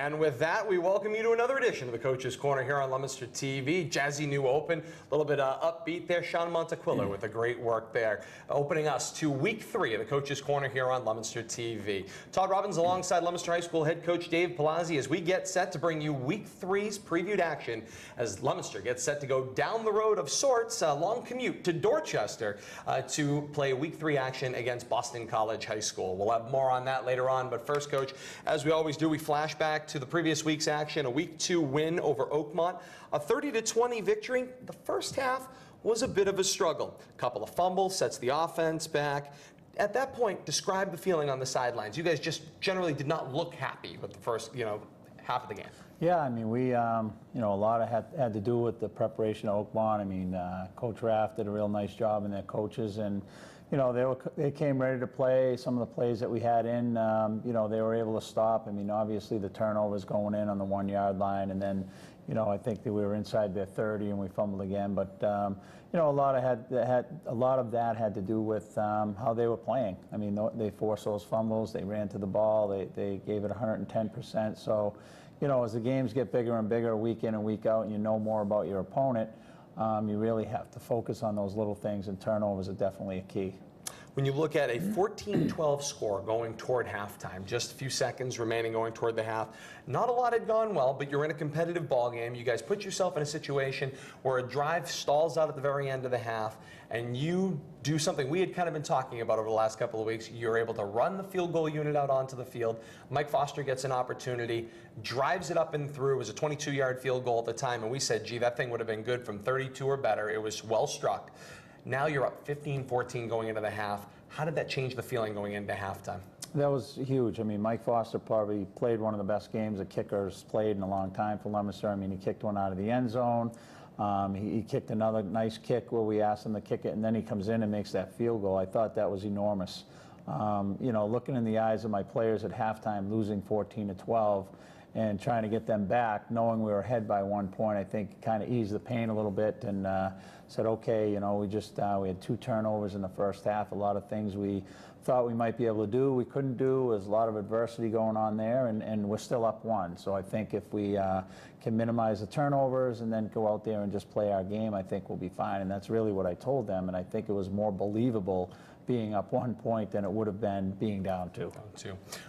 And with that, we welcome you to another edition of the Coach's Corner here on Lummus TV. Jazzy new open, a little bit upbeat there. Sean Montequillo with the great work there, opening us to week 3 of the Coach's Corner here on Lummus TV. Todd Robbins alongside Lummus High School head coach Dave Palazzi as we get set to bring you week 3's previewed action as Lummus gets set to go down the road of sorts, a long commute to Dorchester to play week 3 action against Boston College High School. We'll have more on that later on, but first, Coach, as we always do, we flash back to the previous week's action, a week 2 win over Oakmont, a 30-20 victory. The first half was a bit of a struggle. A couple of fumbles, sets the offense back. At that point, describe the feeling on the sidelines. You guys just generally did not look happy with the first, half of the game. Yeah, I mean, we, a lot of had to do with the preparation of Oakmont. I mean, Coach Raff did a real nice job and their coaches, and they came ready to play. Some of the plays that we had in, they were able to stop. I mean, obviously the turnovers going in on the 1-yard line, and then, I think that we were inside their 30 and we fumbled again. But a lot of that had to do with how they were playing. I mean, they forced those fumbles. They ran to the ball. They gave it 110%. So, as the games get bigger and bigger week in and week out, and you know more about your opponent, you really have to focus on those little things, and turnovers are definitely a key. When you look at a 14-12 score going toward halftime, just a few seconds remaining going toward the half, not a lot had gone well, but you're in a competitive ball game. You guys put yourself in a situation where a drive stalls out at the very end of the half, and you do something we had kind of been talking about over the last couple of weeks. You're able to run the field goal unit out onto the field. Mike Foster gets an opportunity, drives it up and through. It was a 22-yard field goal at the time, and we said, gee, that thing would have been good from 32 or better. It was well struck. Now you're up 15-14 going into the half. How did that change the feeling going into halftime? That was huge. I mean, Mike Foster probably played one of the best games a kicker's played in a long time for Lummus. I mean, he kicked one out of the end zone. He kicked another nice kick where we asked him to kick it, and then he comes in and makes that field goal. I thought that was enormous. Looking in the eyes of my players at halftime, losing 14-12, and trying to get them back, knowing we were ahead by 1 point, I think kind of eased the pain a little bit, and said, okay, we had 2 turnovers in the first half. A lot of things we thought we might be able to do, we couldn't do. There's a lot of adversity going on there, and we're still up 1. So I think if we can minimize the turnovers and then go out there and just play our game, I think we'll be fine. And that's really what I told them, and I think it was more believable being up 1 point than it would have been being down 2.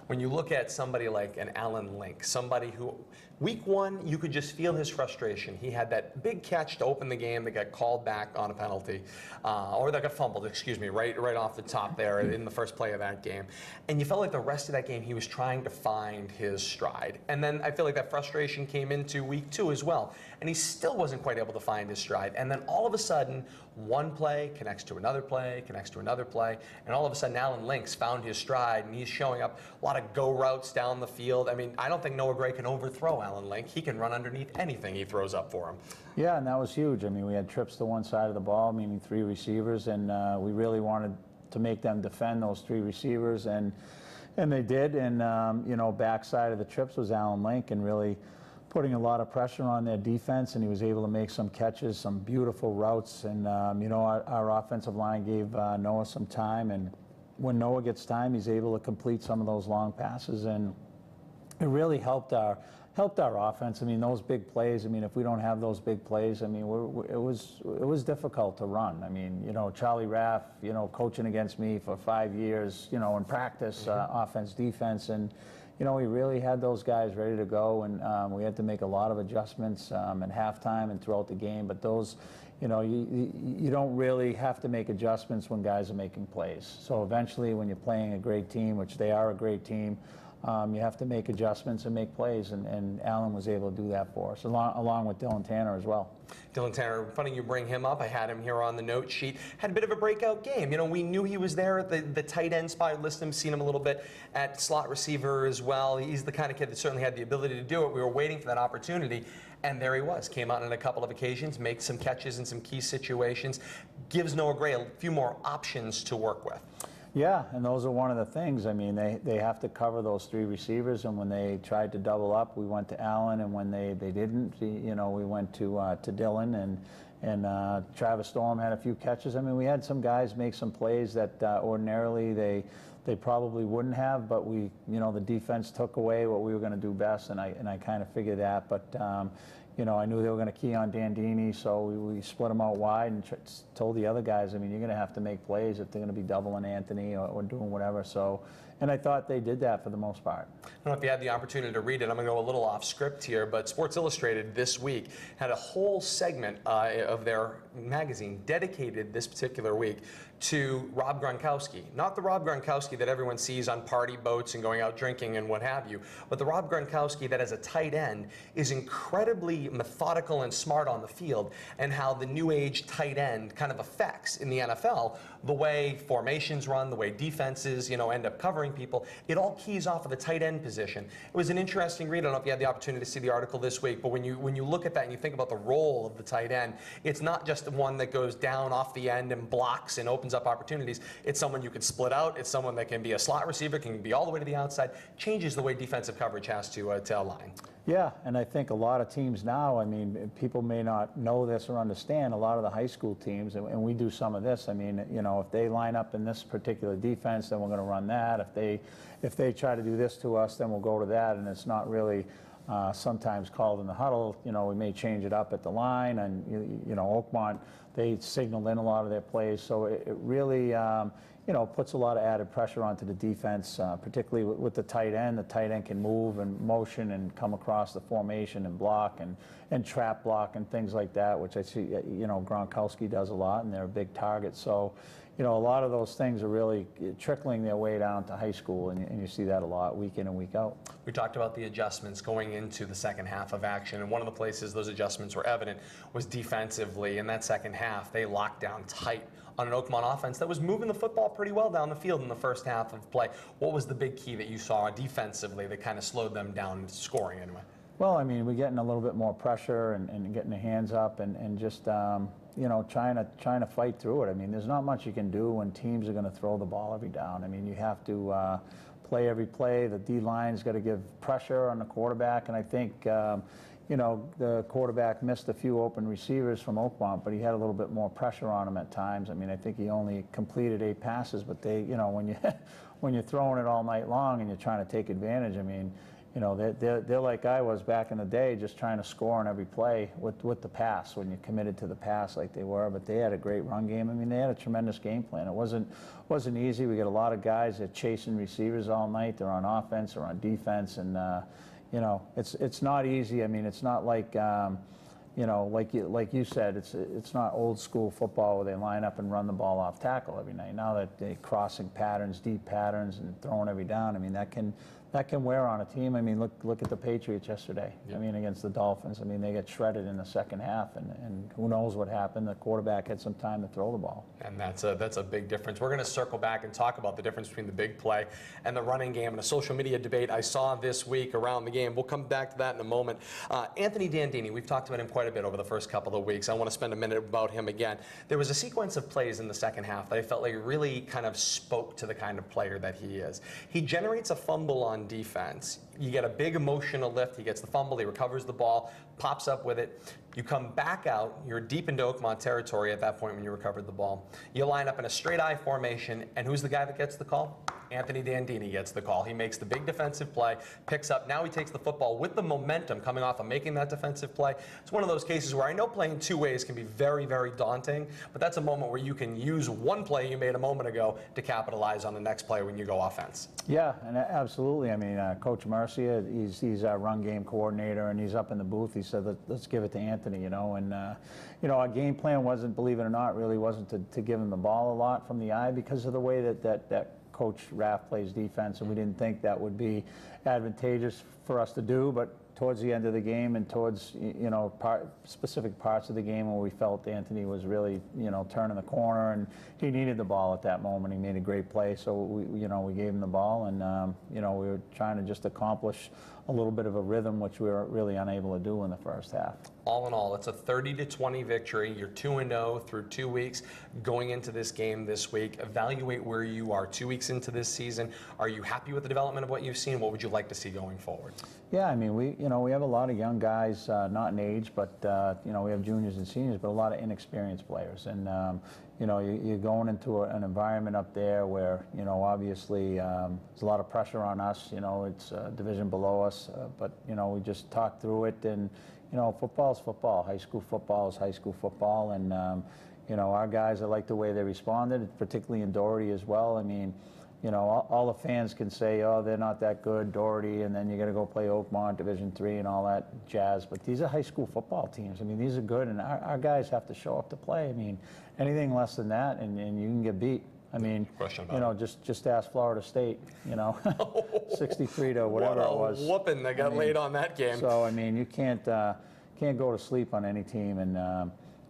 When you look at somebody like an Alan Link, somebody who, week 1, you could just feel his frustration. He had that big catch to open the game that got called back on a penalty, or that got fumbled, excuse me, right off the top there in the first play of that game. And you felt like the rest of that game he was trying to find his stride. And then I feel like that frustration came into week 2 as well. And he still wasn't quite able to find his stride. And then all of a sudden, one play connects to another play, connects to another play, and all of a sudden Alan Link's found his stride, and he's showing up a lot of go routes down the field. I mean, I don't think Noah Gray can overthrow Alan Link. He can run underneath anything he throws up for him. Yeah, and that was huge. I mean, we had trips to one side of the ball, meaning 3 receivers, and we really wanted to make them defend those 3 receivers, and they did. And backside of the trips was Alan Link, and really putting a lot of pressure on their defense, and he was able to make some catches, some beautiful routes, and our offensive line gave Noah some time, and when Noah gets time, he's able to complete some of those long passes, and it really helped our offense. I mean, those big plays, I mean, if we don't have those big plays, I mean, it was difficult to run. I mean, Charlie Raff, coaching against me for 5 years, in practice, offense, defense, and we really had those guys ready to go, and we had to make a lot of adjustments at halftime and throughout the game. But those, you don't really have to make adjustments when guys are making plays. So eventually, when you're playing a great team, which they are a great team, you have to make adjustments and make plays, and Alan was able to do that for us, along with Dylan Tanner as well. Dylan Tanner, funny you bring him up. I had him here on the note sheet. Had a bit of a breakout game. We knew he was there at the tight end spot. Listed him, seen him a little bit at slot receiver as well. He's the kind of kid that certainly had the ability to do it. We were waiting for that opportunity, and there he was. Came out on a couple of occasions, makes some catches in some key situations, gives Noah Gray a few more options to work with. Yeah, and those are one of the things. I mean, they have to cover those 3 receivers, and when they tried to double up, we went to Allen, and when they didn't, we went to Dylan, and Travis Storm had a few catches. I mean, we had some guys make some plays that ordinarily they They probably wouldn't have, but the defense took away what we were going to do best, and I kind of figured that. But I knew they were going to key on Dandini, so we split them out wide and told the other guys, I mean, you're going to have to make plays if they're going to be doubling Anthony or doing whatever. So, and I thought they did that for the most part. I don't know if you had the opportunity to read it. I'm going to go a little off script here, but Sports Illustrated this week had a whole segment of their magazine dedicated this particular week to Rob Gronkowski. Not the Rob Gronkowski that everyone sees on party boats and going out drinking and what have you, but the Rob Gronkowski that as a tight end is incredibly methodical and smart on the field, and how the new age tight end kind of affects in the NFL the way formations run, the way defenses, end up covering people. It all keys off of the tight end position. It was an interesting read. I don't know if you had the opportunity to see the article this week, but when you look at that and you think about the role of the tight end, it's not just the one that goes down off the end and blocks and opens up opportunities. It's someone you can split out. It's someone that can be a slot receiver, can be all the way to the outside. Changes the way defensive coverage has to align. Yeah, and I think a lot of teams now, I mean, people may not know this or understand, a lot of the high school teams, and we do some of this, I mean, if they line up in this particular defense, then we're going to run that. If they try to do this to us, then we'll go to that, and it's not really sometimes called in the huddle. We may change it up at the line, and, Oakmont, they signaled in a lot of their plays, so it really puts a lot of added pressure onto the defense, particularly with the tight end. The tight end can move and motion and come across the formation and block and trap block and things like that, which I see, Gronkowski does a lot, and they're a big target. So, a lot of those things are really trickling their way down to high school, and you see that a lot week in and week out. We talked about the adjustments going into the second half of action, and one of the places those adjustments were evident was defensively. In that second half, they locked down tight on an Oakmont offense that was moving the football pretty well down the field in the first half of play. What was the big key that you saw defensively that kind of slowed them down scoring anyway? Well, I mean, we're getting a little bit more pressure and getting the hands up and just trying to fight through it. I mean, there's not much you can do when teams are going to throw the ball every down. I mean, you have to play every play. The D-line's got to give pressure on the quarterback, and I think the quarterback missed a few open receivers from Oakmont, but he had a little bit more pressure on him at times. I mean, I think he only completed 8 passes, but they, when you're throwing it all night long and you're trying to take advantage, I mean, they're like I was back in the day, just trying to score on every play with the pass when you're committed to the pass like they were. But they had a great run game. I mean, they had a tremendous game plan. It wasn't easy. We got a lot of guys that chasing receivers all night. They're on offense or on defense, and it's not easy. I mean, it's not like like you said, it's not old school football where they line up and run the ball off tackle every night. Now that they're crossing patterns, deep patterns, and throwing every down, I mean, that can wear on a team. I mean, look at the Patriots yesterday. Yeah. I mean, against the Dolphins. I mean, they got shredded in the second half, and who knows what happened. The quarterback had some time to throw the ball. And that's a big difference. We're going to circle back and talk about the difference between the big play and the running game and a social media debate I saw this week around the game. We'll come back to that in a moment. Anthony Dandini, we've talked about him quite a bit over the first couple of weeks. I want to spend a minute about him again. There was a sequence of plays in the second half that I felt like really kind of spoke to the kind of player that he is. He generates a fumble on defense. You get a big emotional lift. He gets the fumble. He recovers the ball, pops up with it. You come back out. You're deep into Oakmont territory at that point when you recovered the ball. You line up in a straight eye formation, and who's the guy that gets the call? Anthony Dandini gets the call. He makes the big defensive play, picks up. Now he takes the football with the momentum coming off of making that defensive play. It's one of those cases where I know playing two ways can be very, very daunting, but that's a moment where you can use one play you made a moment ago to capitalize on the next play when you go offense. Yeah, and absolutely. I mean, Coach Mercia, he's our run game coordinator, and he's up in the booth. He said, let's give it to Anthony, and our game plan wasn't, believe it or not, really wasn't to give him the ball a lot from the eye because of the way that Coach Raff plays defense, and we didn't think that would be advantageous for us to do. But towards the end of the game and towards specific parts of the game where we felt Anthony was really turning the corner and he needed the ball at that moment, he made a great play. So we gave him the ball, and we were trying to just accomplish a little bit of a rhythm, which we were really unable to do in the first half. All in all, it's a 30-20 victory. You're 2-0 through 2 weeks going into this game this week. Evaluate where you are 2 weeks into this season. Are you happy with the development of what you've seen? What would you like to see going forward? Yeah, I mean, we have a lot of young guys, not in age, but we have juniors and seniors, but a lot of inexperienced players. And you're going into an environment up there where obviously there's a lot of pressure on us. It's a division below us, but we just talk through it. And football's football. High school football is high school football, and our guys, I like the way they responded, particularly in Doherty as well. I mean, all the fans can say, oh, they're not that good, Doherty, and then you're going to go play Oakmont, Division III, and all that jazz. But these are high school football teams. I mean, these are good, and our guys have to show up to play. I mean, anything less than that, and you can get beat. I mean, just ask Florida State, 63 to whatever it was. What a whooping they got laid on that game. So, I mean, you can't go to sleep on any team, and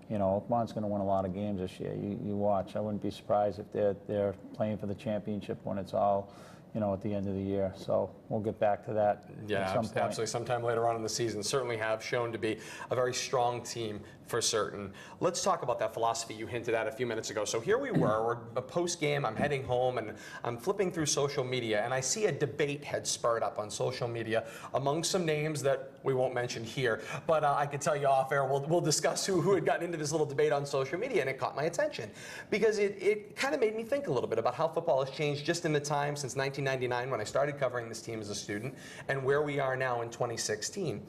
Oakmont's going to win a lot of games this year. You watch. I wouldn't be surprised if they're playing for the championship when it's all, at the end of the year. So we'll get back to that at some point. Absolutely. Sometime later on in the season. Certainly have shown to be a very strong team for certain. Let's talk about that philosophy you hinted at a few minutes ago. So here we were, we're a post-game, I'm heading home, and I'm flipping through social media, and I see a debate had spurred up on social media among some names that we won't mention here, but I could tell you off air, we'll discuss who had gotten into this little debate on social media, and it caught my attention because it kind of made me think a little bit about how football has changed just in the time since 1999 when I started covering this team as a student and where we are now in 2016.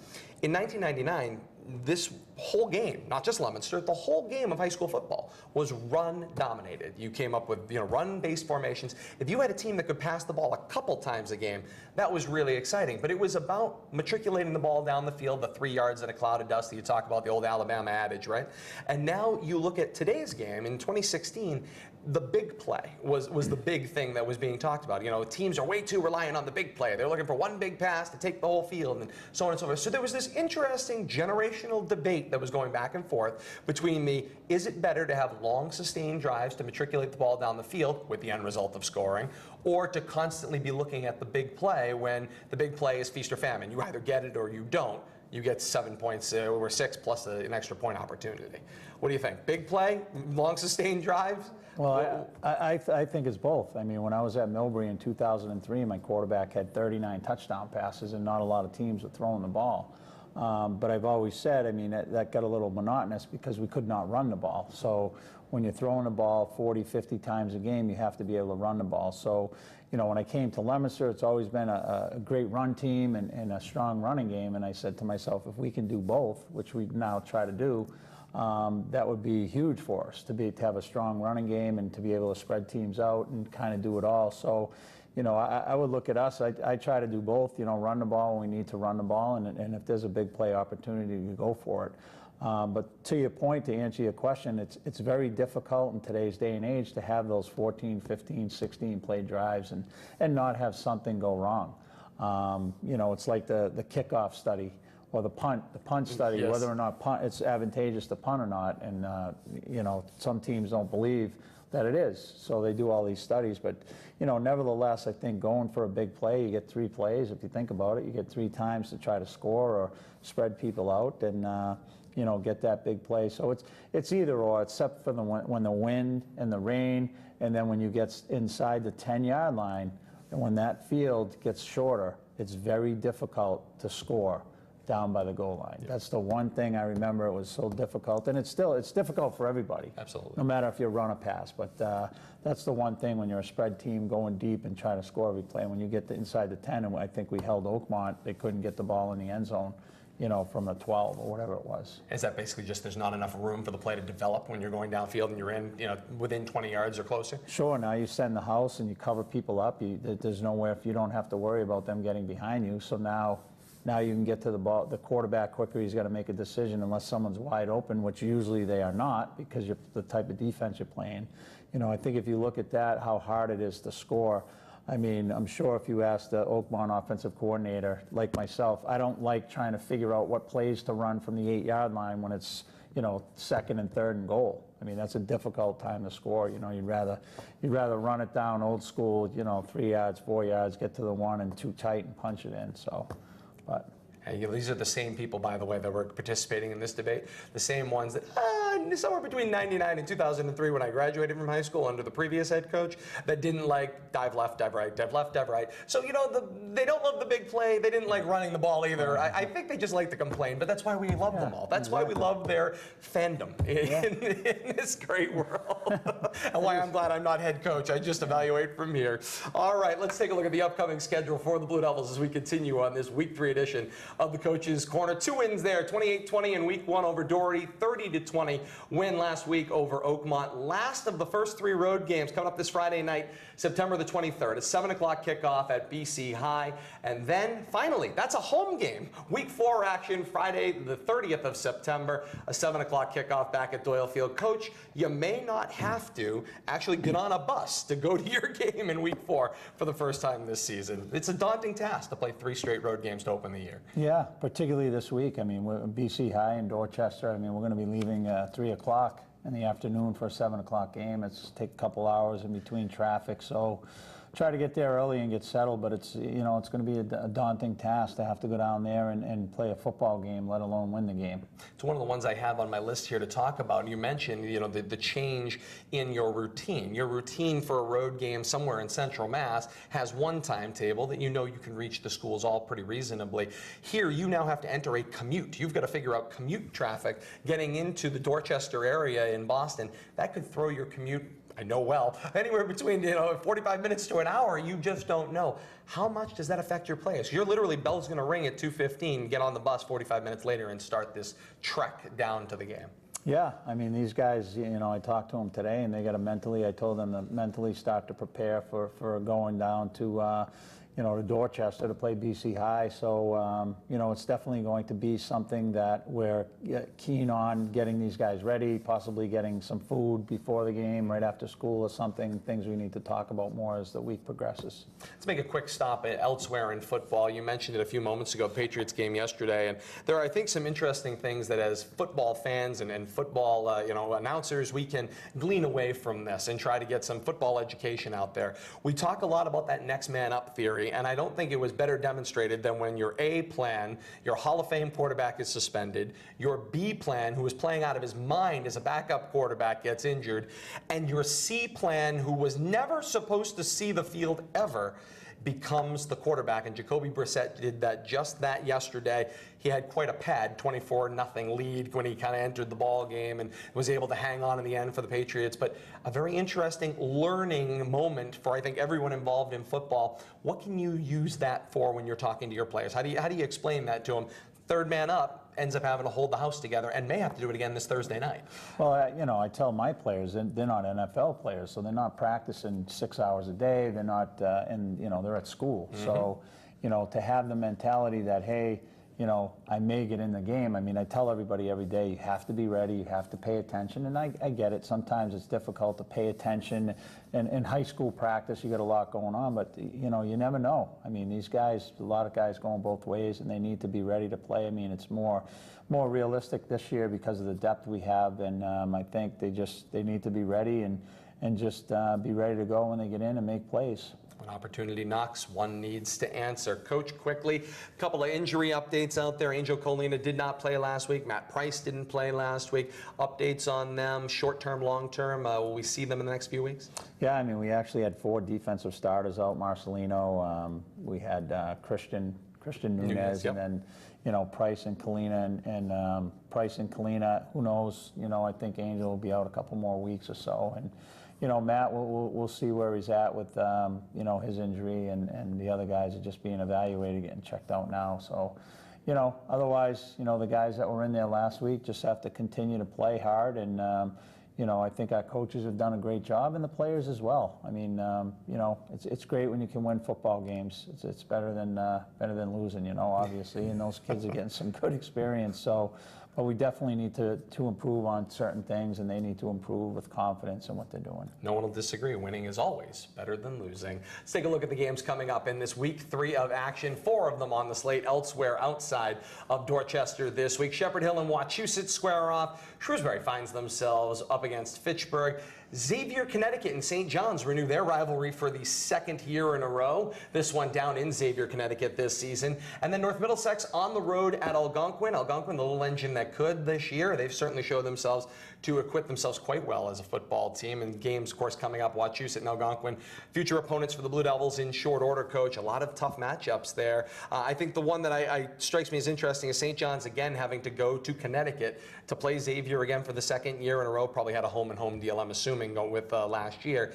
In 1999, this whole game, not just Leominster, the whole game of high school football was run-dominated. You came up with run-based formations. If you had a team that could pass the ball a couple times a game, that was really exciting. But it was about matriculating the ball down the field, the 3 yards in a cloud of dust that you talk about, the old Alabama adage, right? And now you look at today's game, in 2016, the big play was the big thing that was being talked about. Teams are way too reliant on the big play. They're looking for one big pass to take the whole field and so on and so forth. So there was this interesting generational debate that was going back and forth between is it better to have long sustained drives to matriculate the ball down the field with the end result of scoring, or to constantly be looking at the big play when the big play is feast or famine. You either get it or you don't. You get 7 points or 6 plus an extra point opportunity. What do you think? Big play, long sustained drives? Well, I think it's both. I mean, when I was at Millbury in 2003, my quarterback had 39 touchdown passes, and not a lot of teams were throwing the ball. But I've always said, I mean, that got a little monotonous because we could not run the ball. So when you're throwing the ball 40, 50 times a game, you have to be able to run the ball. So, when I came to Leominster, it's always been a great run team and a strong running game. And I said to myself, if we can do both, which we now try to do, that would be huge for us to have a strong running game and to be able to spread teams out and kind of do it all. So, I would look at us. I try to do both. Run the ball when we need to run the ball, and if there's a big play opportunity, you go for it. But to your point, to answer your question, it's very difficult in today's day and age to have those 14, 15, 16 play drives and not have something go wrong. It's like the kickoff study or the punt study, yes. Whether or not it's advantageous to punt or not. And, some teams don't believe that it is. So they do all these studies. But, nevertheless, I think going for a big play, you get 3 plays. If you think about it, you get 3 times to try to score or spread people out and, get that big play. So it's either or, except for when the wind and the rain, and then when you get inside the 10-yard line, and when that field gets shorter, it's very difficult to score down by the goal line. Yeah. That's the one thing I remember. It was so difficult, and it's difficult for everybody. Absolutely. No matter if you run or pass, but that's the one thing when you're a spread team going deep and trying to score every play. When you get inside the 10, and I think we held Oakmont, they couldn't get the ball in the end zone, from the 12 or whatever it was. Is that basically just there's not enough room for the play to develop when you're going downfield and you're in, within 20 yards or closer? Sure. Now you send the house and you cover people up. There's nowhere if you don't have to worry about them getting behind you. So now you can get to the ball, the quarterback quicker. He's got to make a decision unless someone's wide open, which usually they are not because you're the type of defense you're playing. I think if you look at that, how hard it is to score. I mean, I'm sure if you ask the Oakmont offensive coordinator, like myself, I don't like trying to figure out what plays to run from the 8-yard line when it's, 2nd and 3rd and goal. I mean, that's a difficult time to score. You'd rather run it down old school, 3 yards, 4 yards, get to the 1 and 2 tight and punch it in. So, But And, these are the same people, by the way, that were participating in this debate. The same ones that, somewhere between 99 and 2003 when I graduated from high school under the previous head coach, that didn't like dive left, dive right, dive left, dive right. So, they don't love the big play. They didn't like running the ball either. I think they just like to complain, but that's why we love them all. That's why we love their fandom in this great world. And why I'm glad I'm not head coach. I just evaluate from here. All right, let's take a look at the upcoming schedule for the Blue Devils as we continue on this Week 3 edition of the Coach's Corner. 2 wins there, 28-20 in Week 1 over Doherty, 30-20 win last week over Oakmont. Last of the first 3 road games coming up this Friday night, September the 23rd, a 7 o'clock kickoff at BC High. And then finally, that's a home game. Week 4 action, Friday the 30th of September, a 7 o'clock kickoff back at Doyle Field. Coach, you may not have to actually get on a bus to go to your game in Week 4 for the first time this season. It's a daunting task to play 3 straight road games to open the year. yeah, particularly this week. I mean, we're BC High in Dorchester. I mean, we're going to be leaving 3 o'clock in the afternoon for a 7 o'clock game. It's take a couple hours in between traffic, so try to get there early and get settled, but it's it's going to be a daunting task to have to go down there and play a football game, let alone win the game. It's one of the ones I have on my list here to talk about. You mentioned, the change in your routine. Your routine for a road game somewhere in Central Mass has one timetable that you can reach the schools all pretty reasonably. Here, you now have to enter a commute. You've got to figure out commute traffic getting into the Dorchester area in Boston. That could throw your commute, I know well, anywhere between 45 minutes to an hour. You just don't know. How much does that affect your players? You're literally, bell's going to ring at 2:15, get on the bus 45 minutes later and start this trek down to the game. Yeah, I mean, these guys, I talked to them today, and they got to I told them to mentally start to prepare for going down to to Dorchester to play BC High. So, it's definitely going to be something that we're keen on getting these guys ready, possibly getting some food before the game, right after school or something, things we need to talk about more as the week progresses. Let's make a quick stop elsewhere in football. You mentioned it a few moments ago, Patriots game yesterday, and there are, I think, some interesting things that as football fans and football announcers, we can glean away from this and try to get some football education out there. We talk a lot about that next man up theory, and I don't think it was better demonstrated than when your A plan, your Hall of Fame quarterback, is suspended, your B plan, who was playing out of his mind as a backup quarterback, gets injured, and your C plan, who was never supposed to see the field ever, becomes the quarterback. And Jacoby Brissett did just that yesterday. He had quite a pad, 24-0 lead when he kind of entered the ball game and was able to hang on in the end for the Patriots. But a very interesting learning moment for, I think, everyone involved in football. What can you use that for when you're talking to your players? How do you explain that to them? Third man up ends up having to hold the house together and may have to do it again this Thursday night. Well, I tell my players, they're not NFL players, so they're not practicing 6 hours a day. They're not, they're at school. Mm-hmm. So, to have the mentality that, hey, I may get in the game. I mean, I tell everybody every day, you have to be ready, you have to pay attention, and I get it. Sometimes it's difficult to pay attention. In high school practice, you got a lot going on, but, you never know. I mean, these guys, a lot of guys going both ways, and they need to be ready to play. I mean, it's more realistic this year because of the depth we have, and I think they need to be ready and just be ready to go when they get in and make plays. When opportunity knocks, one needs to answer. Coach, quickly, a couple of injury updates out there. Angel Colina did not play last week. Matt Price didn't play last week. Updates on them, short-term, long-term. Will we see them in the next few weeks? Yeah, I mean, we actually had 4 defensive starters out. Marcelino, we had Christian Nunez, yep. And then, Price and Colina, and Price and Colina, who knows? I think Angel will be out a couple more weeks or so. And Matt, we'll see where he's at with, his injury, and the other guys are just being evaluated, getting checked out now. So, otherwise, the guys that were in there last week just have to continue to play hard, and, I think our coaches have done a great job, and the players as well. I mean, it's great when you can win football games. It's better than losing, obviously, and those kids are getting some good experience. So, But we definitely need to improve on certain things, and they need to improve with confidence in what they're doing. No one will disagree. Winning is always better than losing. Let's take a look at the games coming up in this week 3 of action. 4 of them on the slate elsewhere outside of Dorchester this week. Shepherd Hill and Wachusett square off. Shrewsbury finds themselves up against Fitchburg. Xavier, Connecticut and St. John's renew their rivalry for the 2nd year in a row. This one down in Xavier, Connecticut this season. And then North Middlesex on the road at Algonquin. Algonquin, the little engine that could this year. They've certainly showed themselves to acquit themselves quite well as a football team. And games, of course, coming up, Wachusett and Algonquin. Future opponents for the Blue Devils in short order, Coach. A lot of tough matchups there. I think the one that I strikes me as interesting is St. John's, again, having to go to Connecticut to play Xavier again for the 2nd year in a row. Probably had a home-and-home deal, I'm assuming, with last year.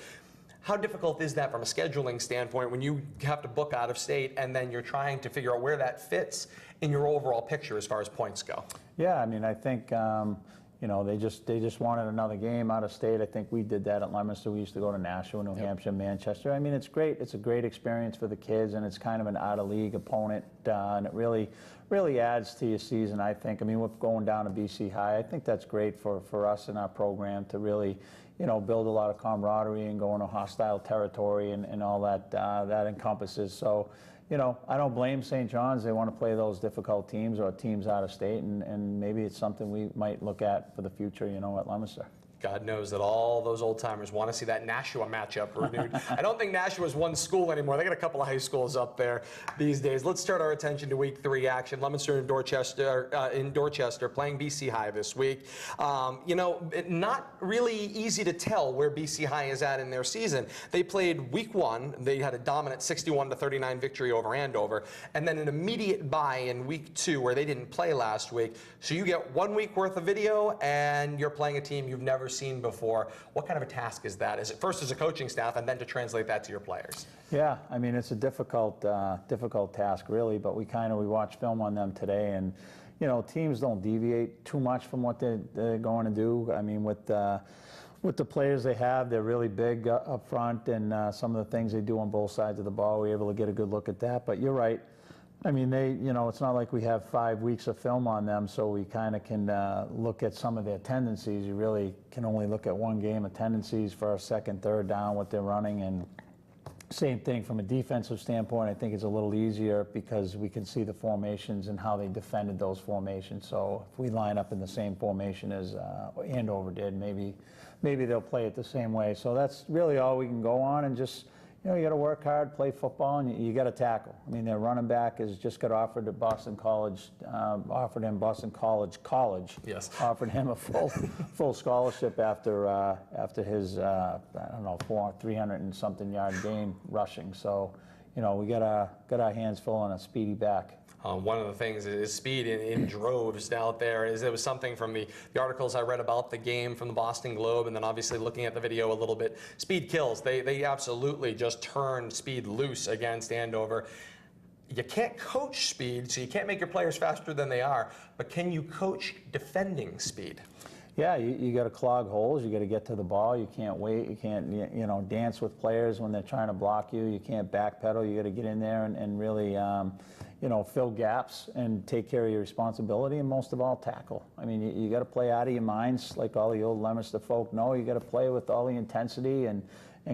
How difficult is that from a scheduling standpoint when you have to book out of state and then you're trying to figure out where that fits in your overall picture as far as points go? Yeah, I mean, I think you know, they just wanted another game out of state. I think we did that at Leominster. We used to go to Nashua, New Hampshire, Manchester. I mean, it's great. It's a great experience for the kids, and it's kind of an out-of-league opponent, and it really adds to your season, I think. I mean, we're going down to BC High. I think that's great for us in our program to really, you know, build a lot of camaraderie and go into hostile territory and all that that encompasses. So, you know, I don't blame St. John's. They want to play those difficult teams or teams out of state, and maybe it's something we might look at for the future, you know, at Leominster. God knows that all those old-timers want to see that Nashua matchup renewed. I don't think Nashua's one school anymore. They got a couple of high schools up there these days. Let's turn our attention to week 3 action. Leominster and Dorchester playing BC High this week. You know, not really easy to tell where BC High is at in their season. They played week 1. They had a dominant 61-39 victory over Andover, and then an immediate bye in week 2 where they didn't play last week. So you get 1 week worth of video, and you're playing a team you've never seen before. What kind of a task is that? Is it first as a coaching staff and then to translate that to your players? Yeah, I mean, it's a difficult task, really, but we watched film on them today, and you know, teams don't deviate too much from what they're going to do. I mean, with the players they have, they're really big up front, and some of the things they do on both sides of the ball, we're able to get a good look at that. But you're right. I mean, you know, it's not like we have 5 weeks of film on them, so we kind of can look at some of their tendencies. You really can only look at 1 game of tendencies for a second, third down, what they're running, and same thing from a defensive standpoint. I think it's a little easier because we can see the formations and how they defended those formations. So if we line up in the same formation as Andover did, maybe they'll play it the same way. So that's really all we can go on, and just, you know, you got to work hard, play football, and you got to tackle. I mean, their running back has just got offered to Boston College, offered him Yes. Offered him a full scholarship after his I don't know, 300 and something yard game rushing. So, you know, we got our hands full on a speedy back. One of the things is speed in droves out there. It was something from the articles I read about the game from the Boston Globe, and then obviously looking at the video a little bit. Speed kills. They absolutely just turned speed loose against Andover. You can't coach speed, so you can't make your players faster than they are, but can you coach defending speed? Yeah, you got to clog holes. You got to get to the ball. You can't wait. You can't, you know, dance with players when they're trying to block you. You can't backpedal. You got to get in there and really, you know, fill gaps and take care of your responsibility, and most of all, tackle. I mean, you got to play out of your minds, like all the old Leominster folk know. You got to play with all the intensity and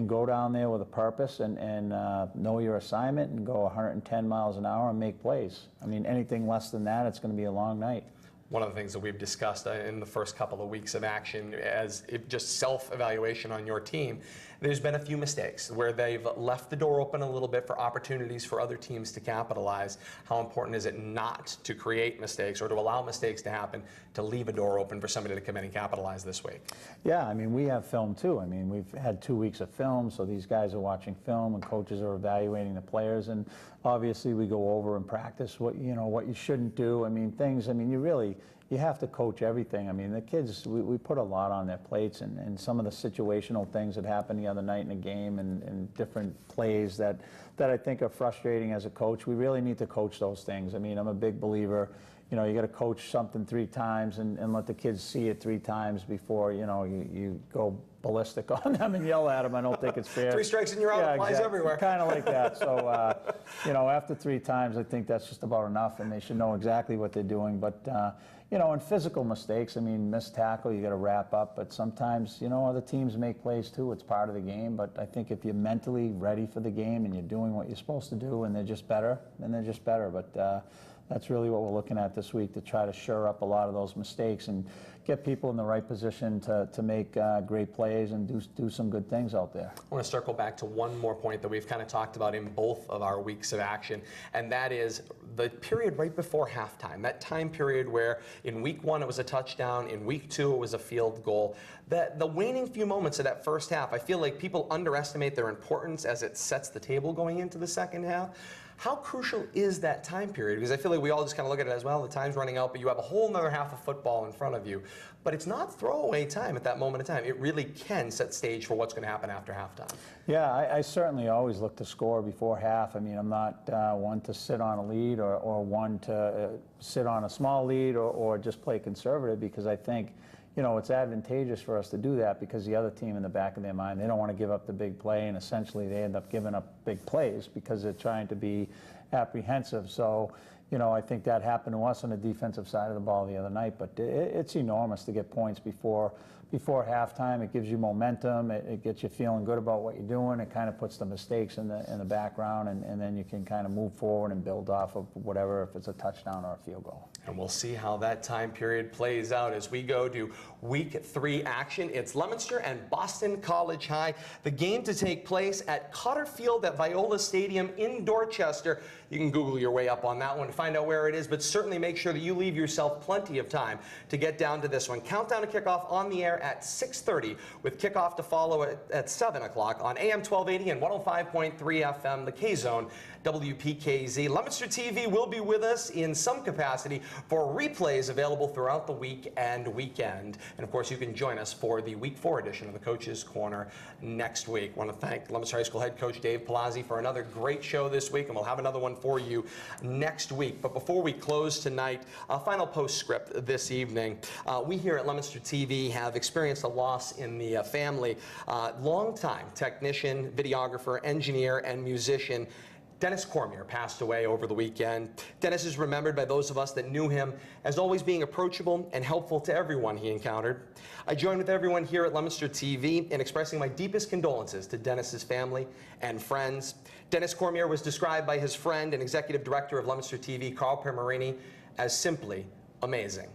go down there with a purpose and know your assignment and go 110 miles an hour and make plays. I mean, anything less than that, it's going to be a long night. One of the things that we've discussed in the first couple of weeks of action as just self-evaluation on your team, there's been a few mistakes where they've left the door open a little bit for opportunities for other teams to capitalize. How important is it not to create mistakes or to allow mistakes to happen, to leave a door open for somebody to come in and capitalize this week? Yeah, I mean, we have film too. I mean, we've had 2 weeks of film, so these guys are watching film and coaches are evaluating the players, and obviously we go over and practice what you shouldn't do. I mean, you have to coach everything. I mean, the kids, we put a lot on their plates, and some of the situational things that happened the other night in the game and different plays that I think are frustrating as a coach. We really need to coach those things. I mean, I'm a big believer, you know, you got to coach something 3 times and let the kids see it 3 times before, you know, you go ballistic on them and yell at them. I don't think it's fair. 3 strikes and you're out. Applies exactly. Everywhere. Kind of like that. So, you know, after 3 times, I think that's just about enough, and they should know exactly what they're doing. But, you know, and physical mistakes. I mean, missed tackle, you got to wrap up. But sometimes, you know, other teams make plays too. It's part of the game. But I think if you're mentally ready for the game and you're doing what you're supposed to do, and they're just better, then they're just better. But that's really what we're looking at this week, to try to shore up a lot of those mistakes and get people in the right position to make great plays and do some good things out there. I want to circle back to one more point that we've kind of talked about in both of our weeks of action, and that is the period right before halftime, that time period where in week 1 it was a touchdown, in week 2 it was a field goal. The waning few moments of that first half, I feel like people underestimate their importance as it sets the table going into the second half. How crucial is that time period? Because I feel like we all just kind of look at it as, well, the time's running out, but you have a whole nother half of football in front of you. But it's not throwaway time at that moment in time. It really can set stage for what's going to happen after halftime. Yeah, I certainly always look to score before half. I mean, I'm not one to sit on a lead or one to sit on a small lead or just play conservative, because I think, you know, it's advantageous for us to do that, because the other team in the back of their mind, they don't want to give up the big play, and essentially they end up giving up big plays because they're trying to be apprehensive. So, you know, I think that happened to us on the defensive side of the ball the other night, but it's enormous to get points before halftime. It gives you momentum. It gets you feeling good about what you're doing. It kind of puts the mistakes in the background, and then you can kind of move forward and build off of whatever, if it's a touchdown or a field goal. And we'll see how that time period plays out as we go to week 3 action. It's Leominster and Boston College High. The game to take place at Cotter Field at Viola Stadium in Dorchester. You can Google your way up on that one to find out where it is, but certainly make sure that you leave yourself plenty of time to get down to this one. Countdown to kickoff on the air at 6:30, with kickoff to follow at 7 o'clock on AM 1280 and 105.3 FM, the K-Zone, WPKZ. Leominster TV will be with us in some capacity for replays available throughout the week and weekend. And of course, you can join us for the week 4 edition of the Coach's Corner next week. I want to thank Leominster High School head coach Dave Palazzi for another great show this week, and we'll have another one for you next week. But before we close tonight, a final postscript this evening. We here at Leominster TV have experienced a loss in the family. Longtime technician, videographer, engineer, and musician Dennis Cormier passed away over the weekend. Dennis is remembered by those of us that knew him as always being approachable and helpful to everyone he encountered. I join with everyone here at Leominster TV in expressing my deepest condolences to Dennis's family and friends. Dennis Cormier was described by his friend and executive director of Leominster TV, Carl Permarini, as simply amazing.